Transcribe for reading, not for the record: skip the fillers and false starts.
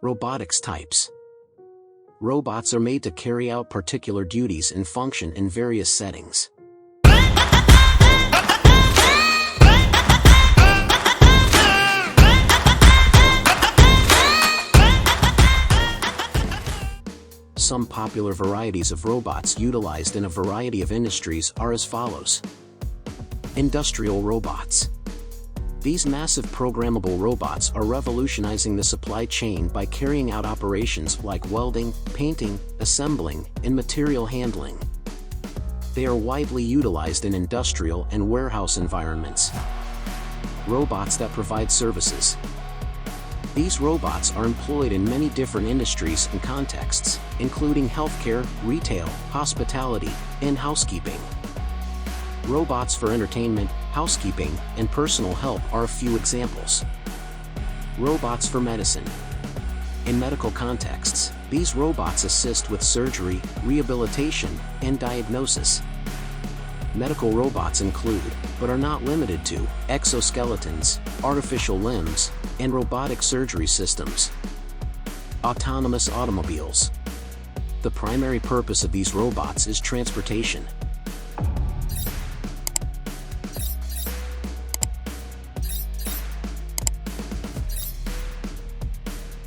Robotics types. Robots are made to carry out particular duties and function in various settings. Some popular varieties of robots utilized in a variety of industries are as follows. Industrial robots. These massive programmable robots are revolutionizing the supply chain by carrying out operations like welding, painting, assembling, and material handling. They are widely utilized in industrial and warehouse environments. Robots that provide services. These robots are employed in many different industries and contexts, including healthcare, retail, hospitality, and housekeeping. Robots for entertainment, housekeeping, and personal help are a few examples. Robots for medicine. In medical contexts, these robots assist with surgery, rehabilitation, and diagnosis. Medical robots include, but are not limited to, exoskeletons, artificial limbs, and robotic surgery systems. Autonomous automobiles. The primary purpose of these robots is transportation,